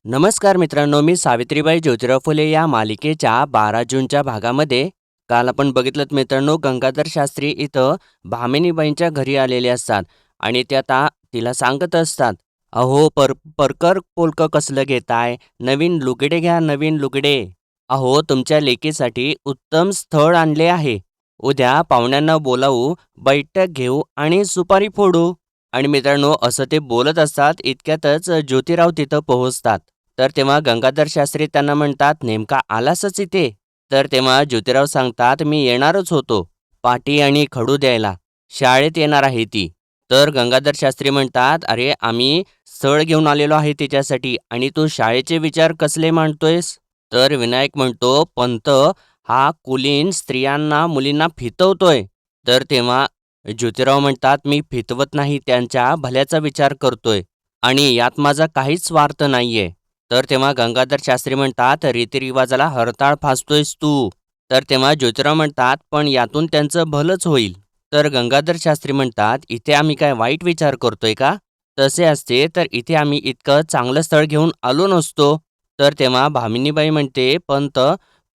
नमस्कार मित्रांनो, मी सावित्रीबाई ज्योतिराव फुले या मालिकेच्या 12 जूनच्या भागामध्ये काल आपण बघितलं मित्रांनो, गंगाधर शास्त्री इथं भामिनीबाईंच्या घरी आलेले असतात आणि त्या तिला सांगत असतात, "अहो परकर पोलक कसलं घेताय? नवीन लुगडे घ्या, नवीन लुगडे. अहो तुमच्या लेकीसाठी उत्तम स्थळ आणले आहे. उद्या पाहुण्यांना बोलावू, बैठक घेऊ आणि सुपारी फोडू." आणि मित्रांनो, असं ते बोलत असतात इतक्यातच ज्योतिराव तिथं पोहोचतात. तर तेव्हा गंगाधर शास्त्री त्यांना म्हणतात, "नेमका आलासच इथे?" तर तेव्हा ज्योतिराव सांगतात, "मी येणारच होतो. पाटी आणि खडू द्यायला. शाळेत येणार आहे ती." तर गंगाधर शास्त्री म्हणतात, "अरे आम्ही स्थळ घेऊन आलेलो आहे तिच्यासाठी आणि तू शाळेचे विचार कसले मांडतोयस?" तर विनायक म्हणतो, "पंत हा कुलीन स्त्रियांना मुलींना फितवतोय." तर तेव्हा ज्योतिराव म्हणतात, "मी फितवत नाही, त्यांच्या भल्याचा विचार करतोय आणि यात माझा काहीच स्वार्थ नाहीये." तर तेव्हा गंगाधर शास्त्री म्हणतात, "रीतिरिवाजाला हरताळ फासतोयस तू." तर तेव्हा ज्योतिराव म्हणतात, "पण यातून त्यांचं भलंच होईल." तर गंगाधर शास्त्री म्हणतात, "इथे आम्ही काय वाईट विचार करतोय का? तसे असते तर इथे आम्ही इतकं चांगलं स्थळ घेऊन आलो नसतो." तर तेव्हा भामिनीबाई म्हणते, "पंत,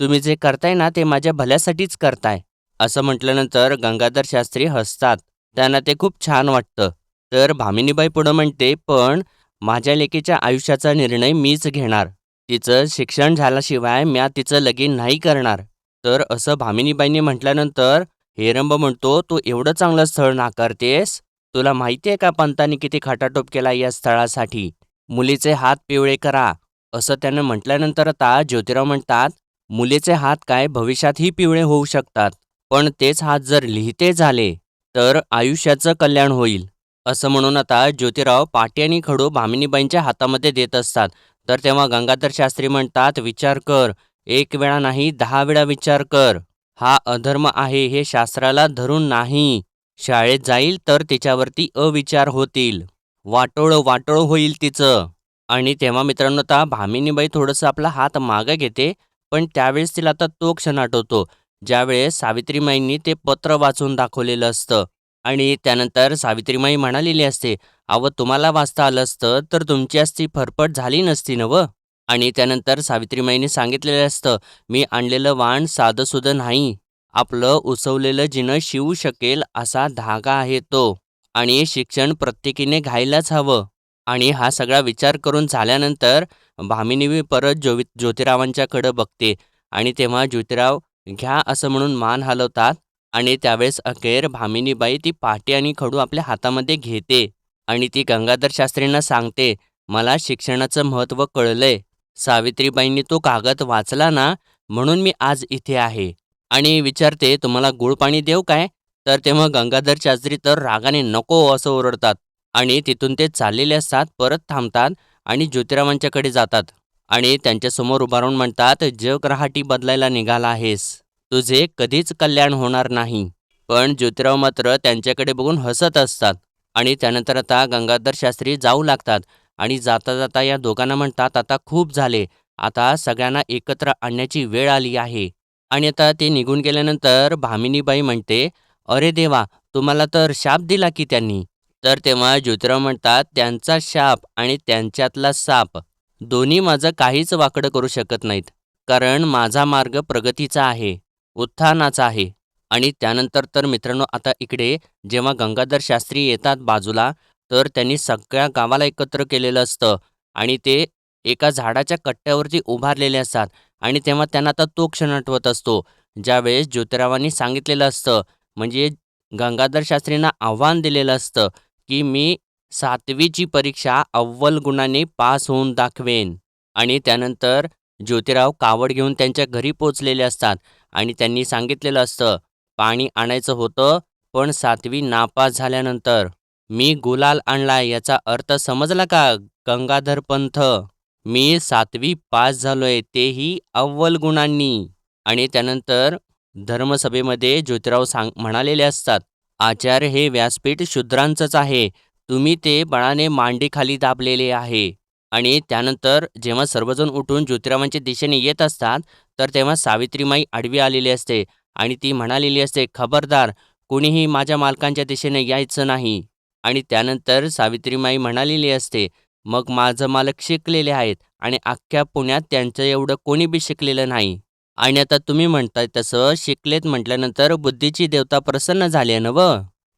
तुम्ही जे करताय ना ते माझ्या भल्यासाठीच करताय." असं म्हटल्यानंतर गंगाधर शास्त्री हसतात. त्यांना ते खूप छान वाटतं. तर भामिनीबाई पुढं म्हणते, "पण माझ्या लेकीच्या आयुष्याचा निर्णय मीच घेणार. तिचं शिक्षण झाल्याशिवाय म्या तिचं लगीन नाही करणार." तर असं भामिनीबाईंनी म्हटल्यानंतर हेरंब म्हणतो, "तू एवढं चांगलं स्थळ नाकारतेस? तुला माहिती आहे का पंतांनी किती खटाटोप केला या स्थळासाठी? मुलीचे हात पिवळे करा." असं त्यानं म्हटल्यानंतर आता ज्योतिराव म्हणतात, "मुलीचे हात काय भविष्यातही पिवळे होऊ शकतात. पण तेच हात जर लिहिते झाले, तर आयुष्याचं कल्याण होईल." असं म्हणून आता ज्योतिराव पाटी आणि खडू भामिनीबाईंच्या हातामध्ये देत असतात. तर तेव्हा गंगाधर शास्त्री म्हणतात, "विचार कर. एक वेळा नाही 10 वेळा विचार कर. हा अधर्म आहे हे शास्त्राला धरून नाही. शाळेत जाईल तर तिच्यावरती अविचार होतील. वाटोळं वाटोळं होईल तिचं." आणि तेव्हा मित्रांनो, आता भामिनीबाई थोडंसं आपला हात मागं घेते, पण त्यावेळेस तिला आता तो क्षण आठवतो, ज्यावेळेस सावित्रीमाईंनी ते पत्र वाचून दाखवलेलं असतं. आणि त्यानंतर सावित्रीमाई म्हणालेली असते, "अहो तुम्हाला वाचता आलं असतं तर तुमची आज ती फरफट झाली नसती ना व." आणि त्यानंतर सावित्रीमाईने सांगितलेलं असतं, "मी आणलेलं वाण साधंसुधं नाही. आपलं उसवलेलं जिनं शिवू शकेल असा धागा आहे तो. आणि शिक्षण प्रत्येकीने घ्यायलाच हवं." आणि हा सगळा विचार करून झाल्यानंतर भामिनी परत ज्योतिरावांच्याकडं बघते आणि तेव्हा ज्योतिराव घ्या असं म्हणून मान हलवतात आणि त्यावेळेस अखेर भामिनीबाई ती पाटी आणि खडू आपल्या हातामध्ये घेते आणि ती गंगाधर शास्त्रींना सांगते, "मला शिक्षणाचं महत्त्व कळलंय. सावित्रीबाईंनी तो कागद वाचला ना, म्हणून मी आज इथे आहे." आणि विचारते, "तुम्हाला गुळ पाणी देऊ काय?" तर तेव्हा गंगाधर शास्त्री तर रागाने नको असं ओरडतात आणि तिथून ते चाललेले असतात, परत थांबतात आणि ज्योतिरावांच्याकडे जातात आणि त्यांच्यासमोर उभा राहून म्हणतात, "जग रहाटी बदलायला निघाला आहेस. तुझे कधीच कल्याण होणार नाही." पण ज्योतिराव मात्र त्यांच्याकडे बघून हसत असतात आणि त्यानंतर आता गंगाधर शास्त्री जाऊ लागतात आणि जाता जाता या दोघांना म्हणतात, "आता खूप झाले. आता सगळ्यांना एकत्र आणण्याची वेळ आली आहे." आणि आता ते निघून गेल्यानंतर भामिनीबाई म्हणते, "अरे देवा, तुम्हाला तर शाप दिला की त्यांनी." तर तेव्हा ज्योतिराव म्हणतात, "त्यांचा शाप आणि त्यांच्यातला साप दोन्ही माझं काहीच वाकडं करू शकत नाहीत. कारण माझा मार्ग प्रगतीचा आहे, उत्थानाचा आहे." आणि त्यानंतर तर मित्रांनो, आता इकडे जेव्हा गंगाधर शास्त्री येतात बाजूला, तर त्यांनी सगळ्या गावाला एकत्र केलेलं असतं आणि ते एका झाडाच्या कट्ट्यावरती उभारलेले असतात आणि तेव्हा त्यांना आता तो क्षण आठवत असतो, ज्यावेळेस ज्योतिरावांनी सांगितलेलं असतं, म्हणजे गंगाधर शास्त्रींना आव्हान दिलेलं असतं, की "मी 7वीची परीक्षा अव्वल गुणाने पास होऊन दाखवेन." आणि त्यानंतर ज्योतिराव कावड घेऊन त्यांच्या घरी पोचलेले असतात आणि त्यांनी सांगितलेलं असतं, "पाणी आणायचं होतं, पण 7वी नापास झाल्यानंतर मी गुलाल आणलाय याचा अर्थ समजला का गंगाधर पंथ? मी 7वी पास झालोय तेही अव्वल गुणांनी." आणि त्यानंतर धर्मसभेमध्ये ज्योतिराव म्हणालेले असतात, "आचार्य हे व्यासपीठ शूद्रांचंच आहे. तुम्ही ते बळाने मांडीखाली दाबलेले आहे." आणि त्यानंतर जेव्हा सर्वजण उठून ज्योतिरावांच्या दिशेने येत असतात, तर तेव्हा सावित्रीमाई आडवी आलेली असते आणि ती म्हणालेली असते, "खबरदार, कोणीही माझ्या मालकांच्या दिशेने यायचं नाही." आणि त्यानंतर सावित्रीमाई म्हणालेली असते, मग माझं मालक शिकलेले आहेत आणि अख्ख्या पुण्यात त्यांचं एवढं कोणी बी शिकलेलं नाही. आणि आता तुम्ही म्हणताय तसं शिकलेत म्हटल्यानंतर बुद्धीची देवता प्रसन्न झाली आहे ना व.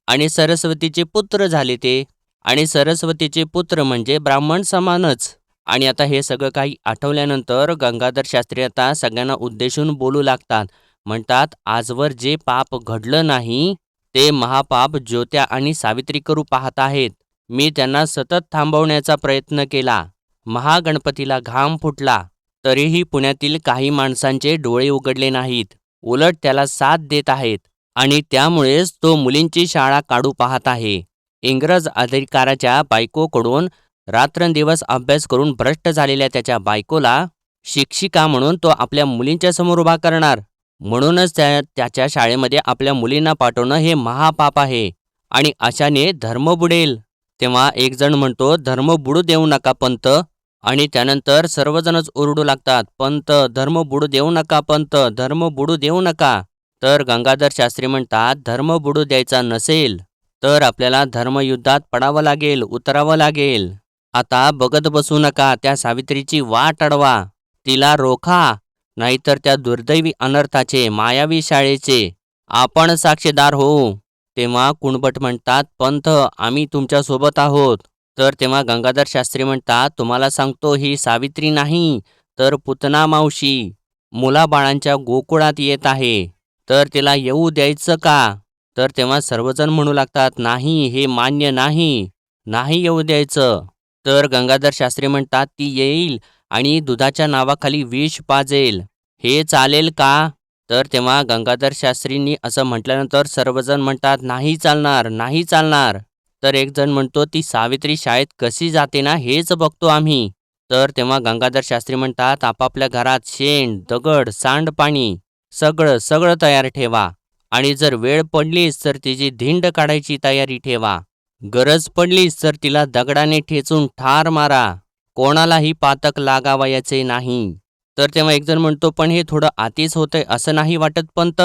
आणि सरस्वतीचे पुत्र झाले ते. आणि सरस्वतीचे पुत्र म्हणजे ब्राह्मण समानच. आणि आता हे सगळं काही आठवल्यानंतर गंगाधर शास्त्री आता सगळ्यांना उद्देशून बोलू लागतात. म्हणतात, आजवर जे पाप घडलं नाही ते महापाप ज्योत्या आणि सावित्री करू पाहत आहेत. मी त्यांना सतत थांबवण्याचा प्रयत्न केला. महागणपतीला घाम फुटला, तरीही पुण्यातील काही माणसांचे डोळे उघडले नाहीत. उलट त्याला साथ देत आहेत आणि त्यामुळेच तो मुलींची शाळा काढू पाहत आहे. इंग्रज अधिकाराच्या बायकोकडून रात्रंदिवस अभ्यास करून भ्रष्ट झालेल्या त्याच्या बायकोला शिक्षिका म्हणून तो आपल्या मुलींच्या समोर उभा करणार. म्हणूनच त्याच्या शाळेमध्ये आपल्या मुलींना पाठवणं हे महापाप आहे आणि अशाने धर्म बुडेल. तेव्हा एक जण म्हणतो, धर्म बुडू देऊ नका पंत. आणि त्यानंतर सर्वजणच ओरडू लागतात, पंत धर्म बुडू देऊ नका, पंत धर्म बुडू देऊ नका. तर गंगाधर शास्त्री म्हणतात, धर्म बुडू द्यायचा नसेल तर आपल्याला धर्मयुद्धात पडावं लागेल, उतरावं लागेल. आता बघत बसू नका, त्या सावित्रीची वाट अडवा, तिला रोखा, नाहीतर त्या दुर्दैवी अनर्थाचे, मायावी शाळेचे आपण साक्षीदार होऊ. तेव्हा कुणबट म्हणतात, पंथ आम्ही तुमच्यासोबत आहोत. तर तेव्हा गंगाधर शास्त्री म्हणतात, तुम्हाला सांगतो ही सावित्री नाही तर पुतना मावशी मुलाबाळांच्या गोकुळात येत आहे, तर तिला येऊ द्यायचं का? तर तेव्हा सर्वजण म्हणू लागतात, नाही हे मान्य नाही, नाही येऊ द्यायचं. तर गंगाधर शास्त्री म्हणतात, ती येईल आणि दुधाच्या नावाखाली विष पाजेल, हे चालेल का? तर तेव्हा गंगाधर शास्त्रींनी असं म्हटल्यानंतर सर्वजण म्हणतात, नाही चालणार, नाही चालणार. तर एक जण म्हणतो, ती सावित्री शाळेत कशी जाते ना हेच बघतो आम्ही. तर तेव्हा गंगाधर शास्त्री म्हणतात, आपापल्या घरात शेण, दगड, सांडपाणी सगळं सगळं तयार ठेवा आणि जर वेळ पडलीच तर तिची धिंड काढायची तयारी ठेवा. गरज पडलीच तर तिला दगडाने ठेचून ठार मारा. कोणालाही पातक लागावयाचे नाही. तर तेव्हा एक जण म्हणतो, पण हे थोडं अतिच होतंय असं नाही वाटत पंत?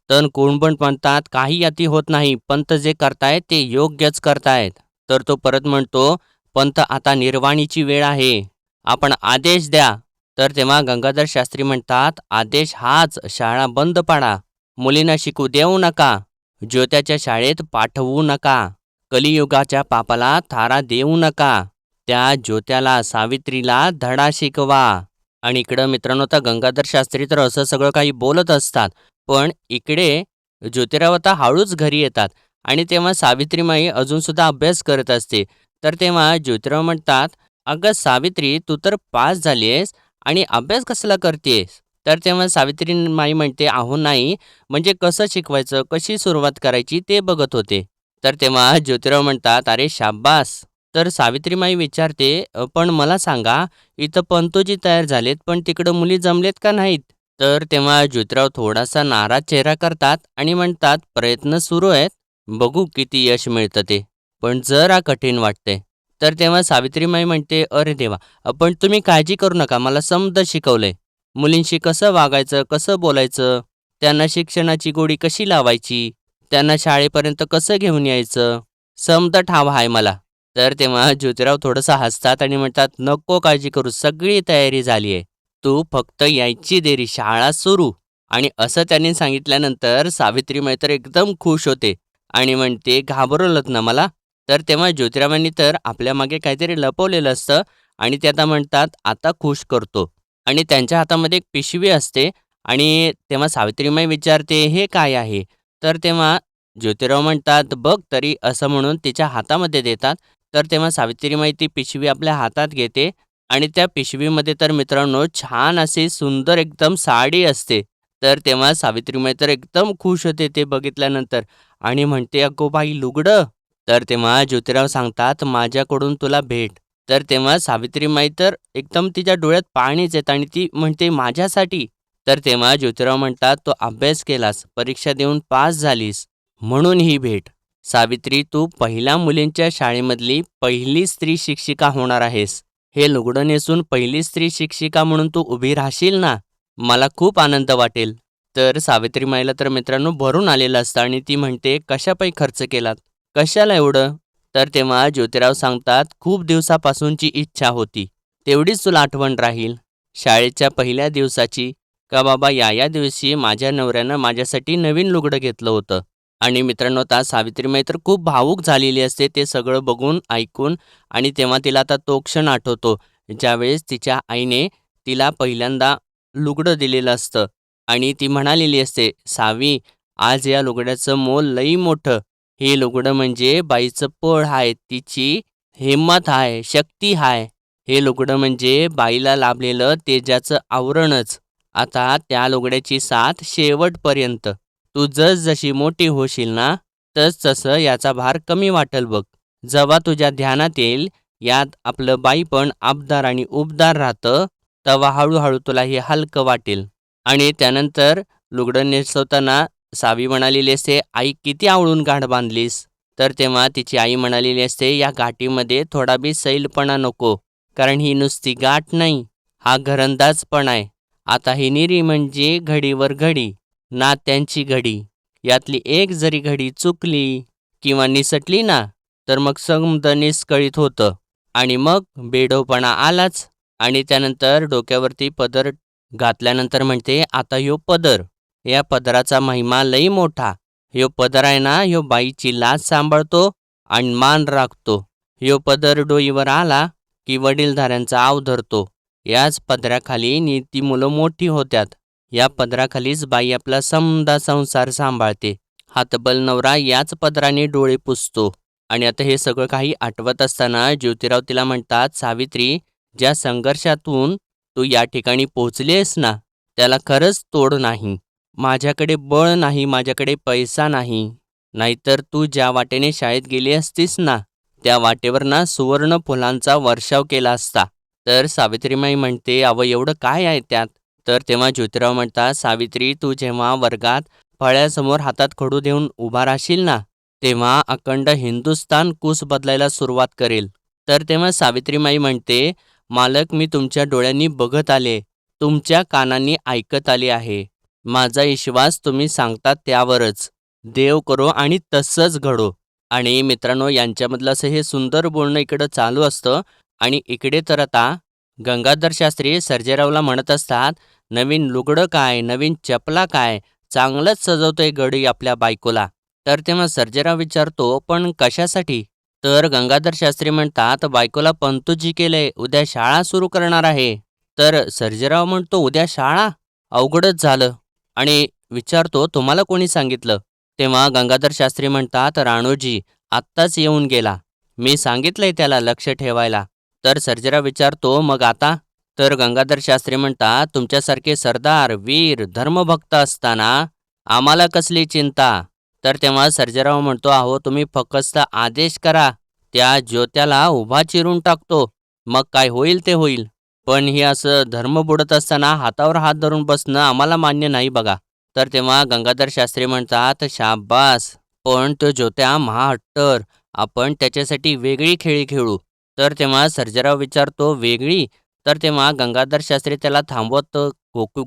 तर कुणबट म्हणतात, काही अति होत नाही, पंत जे करतायत ते योग्यच करतायत. तर तो परत म्हणतो, पंत आता निर्वाणीची वेळ आहे, आपण आदेश द्या. तर तेव्हा गंगाधर शास्त्री म्हणतात, आदेश हाच, शाळा बंद पाडा, मुलींना शिकू देऊ नका, ज्योत्याच्या शाळेत पाठवू नका, कलियुगाच्या पापाला थारा देऊ नका, त्या ज्योत्याला सावित्रीला धडा शिकवा. आणि इकडं मित्रांनो, आता गंगाधर शास्त्री तर असं सगळं काही बोलत असतात, पण इकडे ज्योतिराव आता हळूच घरी येतात आणि तेव्हा सावित्रीमाई अजूनसुद्धा अभ्यास करत असते. तर तेव्हा ज्योतिराव म्हणतात, अगं सावित्री, तू तर पास झाली आहेस आणि अभ्यास कसला करतेस? तर तेव्हा सावित्रीमाई म्हणते, अहो नाही, म्हणजे कसं शिकवायचं, कशी सुरुवात करायची ते बघत होते. तर तेव्हा ज्योतिराव म्हणतात, अरे शाब्बास. तर सावित्रीमाई विचारते, पण मला सांगा, इथं पंतोजी तयार झालेत पण तिकडं मुली जमलेत का नाहीत? तर तेव्हा ज्योतिराव थोडासा नाराज चेहरा करतात आणि म्हणतात, प्रयत्न सुरू आहेत, बघू किती यश मिळतं ते, पण जरा कठीण वाटते. तर तेव्हा सावित्रीमाई म्हणते, अरे देवा, पण तुम्ही काळजी करू नका, मला समद शिकवलंय, मुलींशी कसं वागायचं, कसं बोलायचं, त्यांना शिक्षणाची गोडी कशी लावायची, त्यांना शाळेपर्यंत कसं घेऊन यायचं, समद ठाव आहे मला. तर तेव्हा ज्योतिराव थोडंसं हसतात आणि म्हणतात, नको काळजी करू, सगळी तयारी झाली आहे, तू फक्त यायची देरी, शाळा सुरू. आणि असं त्यांनी सांगितल्यानंतर सावित्रीमाई तर एकदम खुश होते आणि म्हणते, घाबरवलंत ना मला? तर तेव्हा ज्योतिरावांनी तर आपल्या मागे काहीतरी लपवलेलं असतं आणि ते आता म्हणतात, आता खुश करतो. आणि त्यांच्या हातामध्ये एक पिशवी असते आणि तेव्हा सावित्रीमाई विचारते, हे काय आहे? तर तेव्हा ज्योतिराव म्हणतात, बघ तरी, असं म्हणून तिच्या हातामध्ये देतात. तर तेव्हा सावित्रीमाई ती पिशवी आपल्या हातात घेते आणि त्या पिशवीमध्ये तर मित्रांनो छान अशी सुंदर एकदम साडी असते. तर तेव्हा सावित्रीमाई तर एकदम खुश होते ते बघितल्यानंतर आणि म्हणते, अगो बाई, लुगडं? तर तेव्हा ज्योतिराव सांगतात, माझ्याकडून तुला भेट. तर तेव्हा सावित्रीमाई तर एकदम तिच्या डोळ्यात पाणीच येतं आणि ती म्हणते, माझ्यासाठी? तर तेव्हा ज्योतिराव म्हणतात, तो अभ्यास केलास, परीक्षा देऊन पास झालीस, म्हणून ही भेट. सावित्री, तू पहिल्या मुलींच्या शाळेमधली पहिली स्त्री शिक्षिका होणार आहेस. हे लुगडं नेसून पहिली स्त्री शिक्षिका म्हणून तू उभी राहशील ना, मला खूप आनंद वाटेल. तर सावित्रीमाईला तर मित्रांनो भरून आलेलं असतं आणि ती म्हणते, कशापायी खर्च केलात, कशाला एवढं? तर तेव्हा ज्योतिराव सांगतात, खूप दिवसापासूनची इच्छा होती, तेवढीच तुला आठवण राहील शाळेच्या पहिल्या दिवसाची, का बाबा या दिवशी माझ्या नवऱ्यानं माझ्यासाठी नवीन लुगडं घेतलं होतं. आणि मित्रांनो, आता सावित्रीमाई तर खूप भावूक झालेली असते ते सगळं बघून ऐकून. आणि तेव्हा तिला आता तो क्षण आठवतो, ज्यावेळेस तिच्या आईने तिला पहिल्यांदा लुगडं दिलेलं असतं. आणि ती म्हणालेली असते, सावी, आज या लुगड्याचं मोल लई मोठं. हे लुगडं म्हणजे बाईचं पळ आहे, तिची हिंमत आहे, शक्ती आहे. हे लुगडं म्हणजे बाईला लाभलेलं तेजाचं आवरणच. आता त्या लुगड्याची साथ शेवटपर्यंत. तू जशी मोठी होशील ना, तसं याचा भार कमी वाटेल बघ. जेव्हा तुझ्या ध्यानात येईल यात आपलं बाईपण आबदार आणि उबदार राहतं, तेव्हा हळूहळू तुला हे हलकं वाटेल. आणि त्यानंतर लुगडं नेसवताना सावी म्हणालेली असते, आई किती आवळून गाठ बांधलीस. तर तेव्हा तिची आई म्हणालेली असते, या गाठीमध्ये थोडा बी सैलपणा नको, कारण ही नुसती गाठ नाही, हा घरंदाजपण आहे. आता ही निरी म्हणजे घडीवर घडी, नात्यांची घडी. यातली एक जरी घडी चुकली किंवा निसटली ना, तर मग समद निष्कळीत होतं आणि मग बेडोपणा आलाच. आणि त्यानंतर डोक्यावरती पदर घातल्यानंतर म्हणते, आता ह्यो पदर, या पदराचा महिमा लई मोठा. ह्यो पदर आहे ना, ह्यो बाईची लाज सांभाळतो आणि मान राखतो. ह्यो पदर डोईवर आला की वडीलधाऱ्यांचा आव धरतो. याच पदराखाली ती मुलं मोठी होत्यात. या पदराखालीच बाई आपला समदा संसार सांभाळते. हातबल नवरा याच पदराने डोळे पुसतो. आणि आता हे सगळं काही आठवत असताना ज्योतिराव तिला म्हणतात, सावित्री, ज्या संघर्षातून तू या ठिकाणी पोहोचलीस ना, त्याला खरंच तोड नाही. माझ्याकडे बळ नाही, माझ्याकडे पैसा नाही, नाहीतर तू ज्या वाटेने शाळेत गेली असतीस ना, त्या वाटेवर ना सुवर्ण फुलांचा वर्षाव केला असता. तर सावित्रीमाई म्हणते, अवं एवढं काय आहे त्यात. तर तेव्हा ज्योतिराव म्हणतात, सावित्री, तू जेव्हा वर्गात फळ्यासमोर हातात खडू देऊन उभा राहशील ना, तेव्हा अखंड हिंदुस्तान कूस बदलायला सुरुवात करेल. तर तेव्हा सावित्रीमाई म्हणते, मालक, मी तुमच्या डोळ्यांनी बघत आले, तुमच्या कानांनी ऐकत आले आहे. माझा विश्वास तुम्ही सांगतात त्यावरच. देव करो आणि तसंच घडो. आणि मित्रांनो, यांच्यामधलं असं हे सुंदर बोलणं इकडं चालू असतं. आणि इकडे तर आता गंगाधर शास्त्री सर्जेरावला म्हणत असतात, नवीन लुगडं काय, नवीन चपला काय, चांगलंच सजवतोय गडी आपल्या बायकोला. तर तेव्हा सर्जेराव विचारतो, पण कशासाठी. तर गंगाधर शास्त्री म्हणतात, बायकोला पंतुजी केलंय, उद्या शाळा सुरू करणार आहे. तर सर्जेराव म्हणतो, उद्या शाळा, अवघडच झालं. आणि विचारतो, तुम्हाला कोणी सांगितलं. तेव्हा गंगाधर शास्त्री म्हणतात, राणोजी आत्ताच येऊन गेला, मी सांगितलंय त्याला लक्ष ठेवायला. तर सर्जेराव विचारतो, मग आता. तर गंगाधर शास्त्री म्हणतात, तुमच्यासारखे सरदार, वीर, धर्मभक्त असताना आम्हाला कसली चिंता. तर तेव्हा सर्जेराव म्हणतो, अहो तुम्ही फक्त आदेश करा, त्या ज्योत्याला उभा चिरून टाकतो, मग काय होईल ते होईल. पण हे असं धर्म बुडत असताना हातावर हात धरून बसणं आम्हाला मान्य नाही बघा. तर तेव्हा गंगाधर शास्त्री म्हणतात, शाब्बास, पण तो ज्योत्या महाहट्टर, आपण त्याच्यासाठी वेगळी खेळी खेळू. तर तेव्हा सर्जेराव विचारतो, वेगळी. तर तेव्हा गंगाधर शास्त्री त्याला थांबवत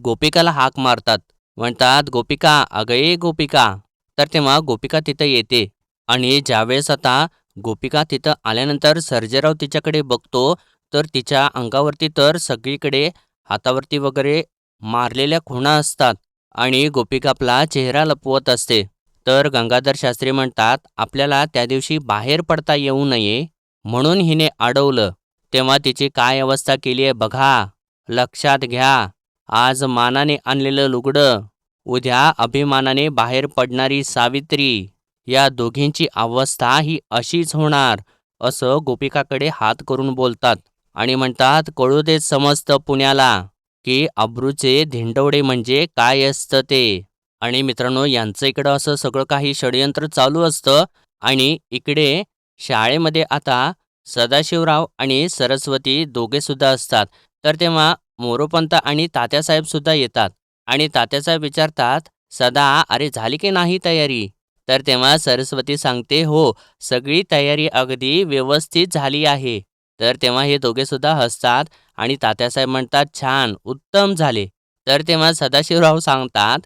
गोपिकाला हाक मारतात. म्हणतात, गोपिका, अगं ये गोपिका. तर तेव्हा गोपिका तिथं येते. आणि ज्यावेळेस आता गोपिका तिथं आल्यानंतर सर्जेराव तिच्याकडे बघतो, तर तिच्या अंगावरती तर सगळीकडे हातावरती वगैरे मारलेल्या खुणा असतात. आणि गोपिका आपला चेहरा लपवत असते. तर गंगाधर शास्त्री म्हणतात, आपल्याला त्या दिवशी बाहेर पडता येऊ नये म्हणून हिने अडवलं. तेव्हा तिची काय अवस्था केली आहे बघा, लक्षात घ्या. आज मानाने आणलेलं लुगडं, उद्या अभिमानाने बाहेर पडणारी सावित्री, या दोघींची अवस्था ही अशीच होणार, असं गोपिकाकडे हात करून बोलतात. आणि म्हणतात, कळू देत समजतं पुण्याला की अब्रूचे धिंडवडे म्हणजे काय असतं ते. आणि मित्रांनो, यांचं इकडं असं सगळं काही षडयंत्र चालू असतं. आणि इकडे शाळेमध्ये आता सदाशिवराव आणि सरस्वती दोघे सुद्धा असतात. तर तेव्हा मोरोपंत आणि तात्यासाहेब सुद्धा येतात. आणि तात्यासाहेब विचारतात, सदा, अरे झाली की नाही तयारी. तर तेव्हा सरस्वती सांगते, हो, सगळी तयारी अगदी व्यवस्थित झाली आहे. तर तेव्हा हे दोघे सुद्धा हसतात. आणि तात्यासाहेब म्हणतात, छान, उत्तम झाले. तर तेव्हा सदाशिवराव सांगतात,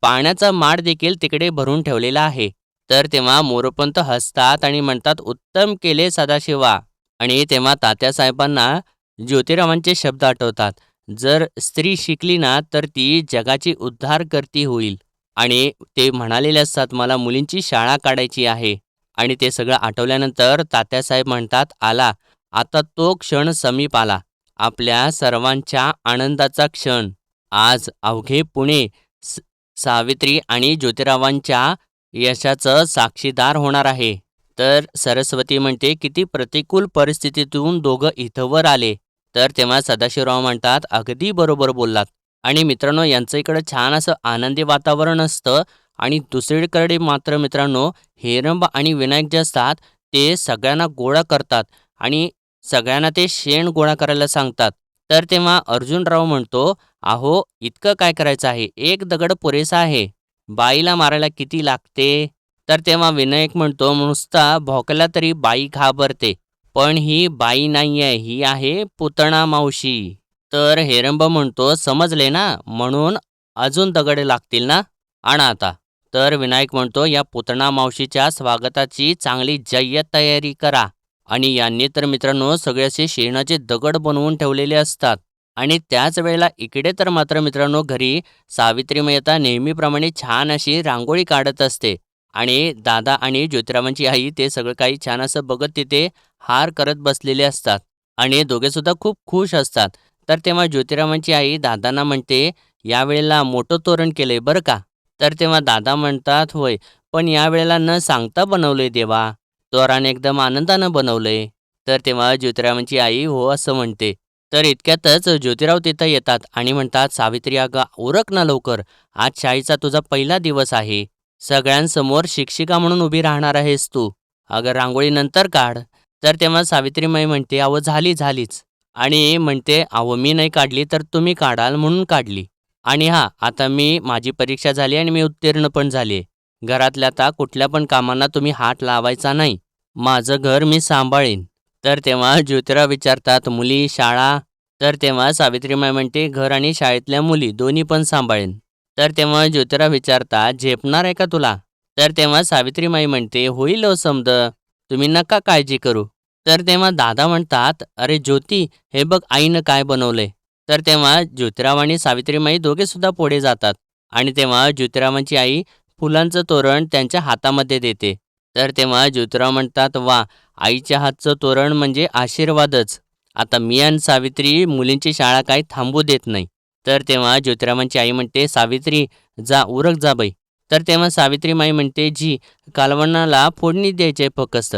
पाण्याचा माठ देखील तिकडे भरून ठेवलेला आहे. तर तेव्हा मोरोपंत हसतात आणि म्हणतात, उत्तम केले सदाशिवा. आणि तेव्हा तात्यासाहेबांना ज्योतिरावांचे शब्द आठवतात. जर स्त्री शिकली ना तर ती जगाची उद्धारकर्ती होईल. आणि ते म्हणालेले असतात, मला मुलींची शाळा काढायची आहे. आणि ते सगळं आठवल्यानंतर तात्यासाहेब म्हणतात, आला आता तो क्षण समीप आला, आपल्या सर्वांच्या आनंदाचा क्षण. आज अवघे पुणे स- सावित्री आणि ज्योतिरावांच्या यशाचं साक्षीदार होणार आहे. तर सरस्वती म्हणते, किती प्रतिकूल परिस्थितीतून दोघं इथवर आले. तर तेव्हा सदाशिवराव म्हणतात, अगदी बरोबर बोललात. आणि मित्रांनो, यांचं इकडं छान असं आनंदी वातावरण असतं. आणि दुसरीकडे मात्र मित्रांनो, हेरंब आणि विनायक जे असतात ते सगळ्यांना गोळा करतात आणि सगळ्यांना ते शेण गोळा करायला सांगतात. तर तेव्हा अर्जुनराव म्हणतो, अहो इतकं काय करायचं आहे, एक दगड पुरेसा आहे, बाईला मारायला किती लागते? तर तेव्हा विनायक म्हणतो, नुसता भोकला तरी बाई घाबरते, पण ही बाई नाहीये, ही आहे पुतणा मावशी. तर हेरंब म्हणतो, समजले ना, म्हणून अजून दगड लागतील ना, आणा आता. तर विनायक म्हणतो, या पुतणा मावशीच्या स्वागताची चांगली जय्यत तयारी करा. आणि यांनी तर मित्रांनो सगळे असे शेणाचे दगड बनवून ठेवलेले असतात. आणि त्याच वेळेला इकडे तर मात्र मित्रांनो घरी सावित्री मेहता नेहमीप्रमाणे छान अशी रांगोळी काढत असते. आणि दादा आणि ज्योतिरावांची आई ते सगळं काही छान असं बघत तिथे हार करत बसलेले असतात. आणि दोघे सुद्धा खूप खुश असतात. तर तेव्हा ज्योतिरावांची आई दादांना म्हणते, यावेळेला मोठं तोरण केलंय बरं का. तर तेव्हा दादा म्हणतात, होय, पण यावेळेला न सांगता बनवलंय देवा, तोरण एकदम आनंदानं बनवलंय. तर तेव्हा ज्योतिरावांची आई हो असं म्हणते. तर इतक्यातच ज्योतिराव तिथं येतात आणि म्हणतात, सावित्री अगं उरक ना लवकर, आज शाळेचा तुझा पहिला दिवस आहे, सगळ्यांसमोर शिक्षिका म्हणून उभी राहणार आहेस तू, अगं रांगोळी नंतर काढ. तर तेव्हा सावित्रीमाई म्हणते, अहो झालीच. आणि म्हणते, अहो मी नाही काढली तर तुम्ही काढाल म्हणून काढली. आणि हां, आता माझी परीक्षा झाली आणि मी उत्तीर्ण पण झाले. घरातल्या आता कुठल्या पण कामांना तुम्ही हात लावायचा नाही, माझं घर मी सांभाळीन. तर तेव्हा ज्योतिराव विचारतात, मुली, शाळा? तर तेव्हा सावित्रीमाई म्हणते, घर आणि शाळेतल्या मुली दोन्ही पण सांभाळेन. तर तेव्हा ज्योतिराव विचारतात, झेपणार आहे का तुला? तर तेव्हा सावित्रीमाई म्हणते, होईल हो समद, तुम्ही नका काळजी करू. तर तेव्हा दादा म्हणतात, अरे ज्योती, हे बघ आईनं काय बनवलंय. तर तेव्हा ज्योतिराव आणि सावित्रीमाई दोघे सुद्धा पुढे जातात. आणि तेव्हा ज्योतिरावांची आई फुलांचं तोरण त्यांच्या हातामध्ये देते. तर तेव्हा ज्योतिराव म्हणतात, वा, आईच्या हातचं तोरण म्हणजे आशीर्वादच. आता मी आणि सावित्री मुलींची शाळा काही थांबू देत नाही. तर तेव्हा ज्योतिरावांची आई म्हणते, सावित्री जा, उरक जा बाई. तर तेव्हा सावित्रीमाई म्हणते, जी, कालवणाला फोडणी द्यायचे फक्त,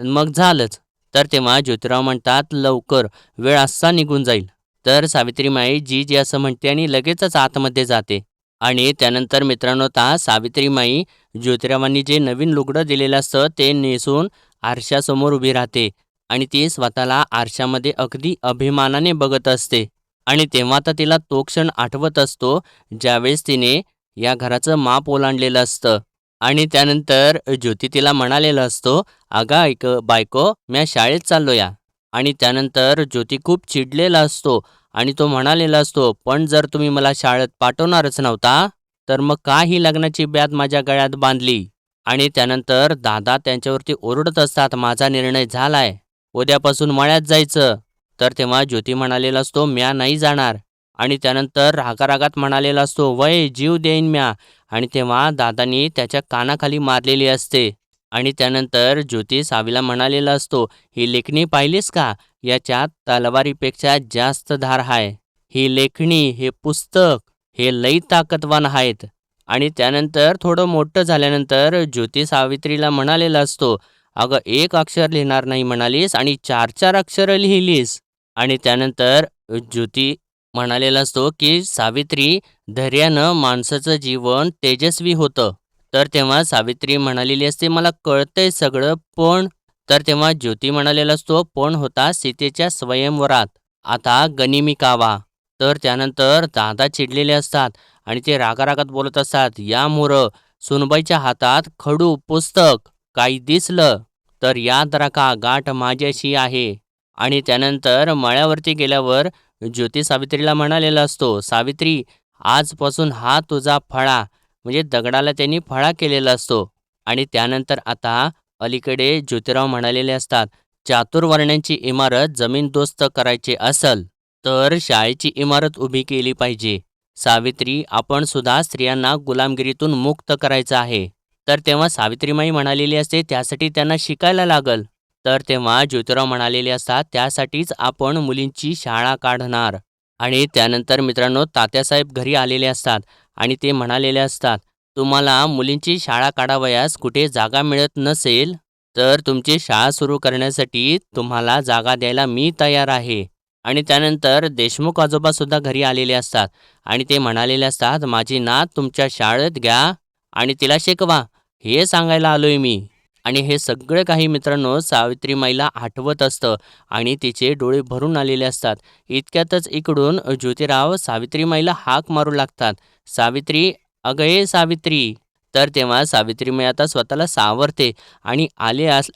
मग झालंच. तर तेव्हा ज्योतिराव म्हणतात, लवकर, वेळ असा निघून जाईल. तर सावित्रीमाई जी असं म्हणते आणि लगेचच आतमध्ये जाते. आणि त्यानंतर मित्रांनो, सावित्रीमाई ज्योतिरावांनी जे नवीन लुगडं दिलेलं असतं ते नेसून आरशासमोर उभी राहते. आणि ती स्वतःला आरशामध्ये अगदी अभिमानाने बघत असते. आणि तेव्हा तर तिला तो क्षण आठवत असतो ज्यावेळेस तिने या घराचं माप ओलांडलेलं असतं. आणि त्यानंतर ज्योती तिला म्हणालेलं असतो, अगं ऐक बायको, म्या शाळेत चाललो या. आणि त्यानंतर ज्योती खूप चिडलेला असतो आणि तो म्हणालेला असतो, पण जर तुम्ही मला शाळेत पाठवणारच नव्हता तर मग का ही लग्नाची ब्याद माझ्या गळ्यात बांधली. आणि त्यानंतर दादा त्यांच्यावरती ओरडत असतात, माझा निर्णय झालाय, उद्यापासून मळ्यात जायचं. तर तेव्हा ज्योती म्हणालेला असतो, म्या नाही जाणार. आणि त्यानंतर रागारागात म्हणालेला असतो, वय जीव देईन म्या. आणि तेव्हा दादानी त्याच्या कानाखाली मारलेली असते. आणि त्यानंतर ज्योती सावीला म्हणालेला असतो, ही लेखणी पाहिलीस का, याच्यात तलवारीपेक्षा जास्त धार आहे. ही लेखणी, हे पुस्तक, हे लई ताकदवान आहेत. आणि त्यानंतर थोडं मोठं झाल्यानंतर ज्योती सावित्रीला म्हणालेला असतो, अगं एक अक्षर लिहिणार नाही म्हणालीस आणि 4-4 अक्षरं लिहिलीस. आणि त्यानंतर ज्योती म्हणालेला असतो, की सावित्री, धैर्यानं माणसाचं जीवन तेजस्वी होतं. तर तेव्हा सावित्री म्हणालेली असते, मला कळतंय सगळं, पण. तर तेव्हा ज्योती म्हणालेला असतो, पण होता सीतेच्या स्वयंवरात, आता गनिमी कावा. तर त्यानंतर दादा चिडलेले असतात आणि ते रागारागात बोलत असतात, या मोरं, सुनबाईच्या हातात खडू पुस्तक काही दिसलं तर याद राखा, गाठ माझ्याशी आहे. आणि त्यानंतर मळ्यावरती गेल्यावर ज्योती सावित्रीला म्हणालेला असतो, सावित्री, आजपासून हा तुझा फळा, म्हणजे दगडाला त्यांनी फळा केलेला असतो. आणि त्यानंतर आता अलीकडे ज्योतिराव म्हणालेले असतात, चातुर्वर्ण्यांची इमारत जमीनदोस्त करायची असल तर शाळेची इमारत उभी केली पाहिजे. सावित्री, आपण सुद्धा स्त्रियांना गुलामगिरीतून मुक्त करायचं आहे. तर तेव्हा सावित्रीमाई म्हणालेली असते, त्यासाठी त्यांना शिकायला लागल. तर तेव्हा ज्योतिराव म्हणालेले असतात, त्यासाठीच आपण मुलींची शाळा काढणार. आणि त्यानंतर मित्रांनो, तात्यासाहेब घरी आलेले असतात आणि ते म्हणालेले असतात, तुम्हाला मुलींची शाळा काढावयास कुठे जागा मिळत नसेल तर तुमची शाळा सुरू करण्यासाठी तुम्हाला जागा द्यायला मी तयार आहे. आणि त्यानंतर देशमुख आजोबासुद्धा घरी आलेले असतात आणि ते म्हणालेले असतात, माझी नात तुमच्या शाळेत घ्या आणि तिला शिकवा, हे सांगायला आलोय मी. आणि हे सगळं काही मित्रांनो सावित्रीमाईला आठवत असतं आणि तिचे डोळे भरून आलेले असतात. इतक्यातच इकडून ज्योतिराव सावित्रीमाईला हाक मारू लागतात, सावित्री, अगं ए सावित्री. तर तेव्हा सावित्रीमाई आता स्वतःला सावरते आणि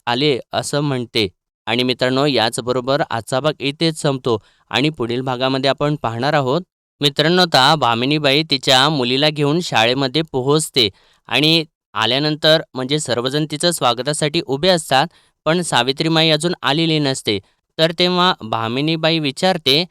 आले असं म्हणते. आणि मित्रांनो, याचबरोबर आजचा भाग इथेच संपतो आणि पुढील भागामध्ये आपण पाहणार आहोत. मित्रांनो, आता भामिनीबाई तिच्या मुलीला घेऊन शाळेमध्ये पोहोचते आणि आल्यानंतर म्हणजे सर्वजण तिचं स्वागतासाठी उभे असतात, पण सावित्रीमाई अजून आलेली नसते. तर तेव्हा भामिनीबाई विचारते,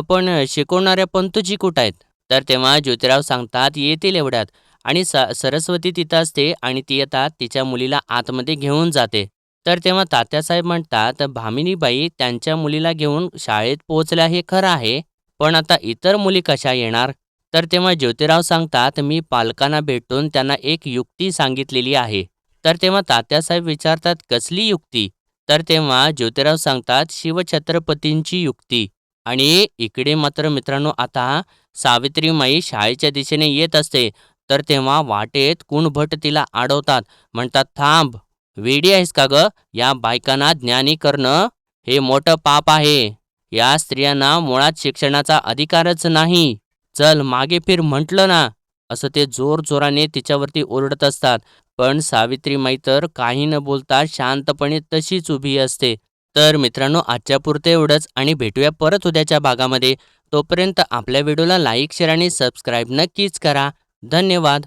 पण शिकवणाऱ्या पंतुजी कुठं आहेत?" तर तेव्हा ज्योतिराव सांगतात, "येतील एवढ्यात." आणि सरस्वती तिथं असते आणि ती आता तिच्या मुलीला आतमध्ये घेऊन जाते. तर तेव्हा तात्यासाहेब म्हणतात, "भामिनीबाई त्यांच्या मुलीला घेऊन शाळेत पोहोचल्या हे खरं आहे, पण आता इतर मुली कशा येणार?" तर तेव्हा ज्योतिराव सांगतात, "मी पालकांना भेटून त्यांना एक युक्ती सांगितलेली आहे." तर तेव्हा तात्यासाहेब विचारतात, "कसली युक्ती?" तर तेव्हा ज्योतिराव सांगतात, "शिवछत्रपतींची युक्ती." आणि इकडे मात्र मित्रांनो, आता सावित्रीमाई शाळेच्या दिशेने येत असते. तर तेव्हा वाटेत कुणभट तिला अडवतात. म्हणतात, "थांब, वेडी आहेस का गं? या बायकांना ज्ञानी करणं हे मोठं पाप आहे. या स्त्रियांना मुळात शिक्षणाचा अधिकारच नाही. चल मागे फिर म्हटलं ना." असं ते जोरजोराने तिच्यावरती ओरडत असतात. पण सावित्रीमाई तर काही न बोलता शांतपणे तशीच उभी असते. तर मित्रांनो, आजच्या पुरते एवढंच आणि भेटूया परत उद्याच्या भागामध्ये. तोपर्यंत आपल्या व्हिडिओला लाईक, शेअर आणि सबस्क्राईब नक्कीच करा. धन्यवाद.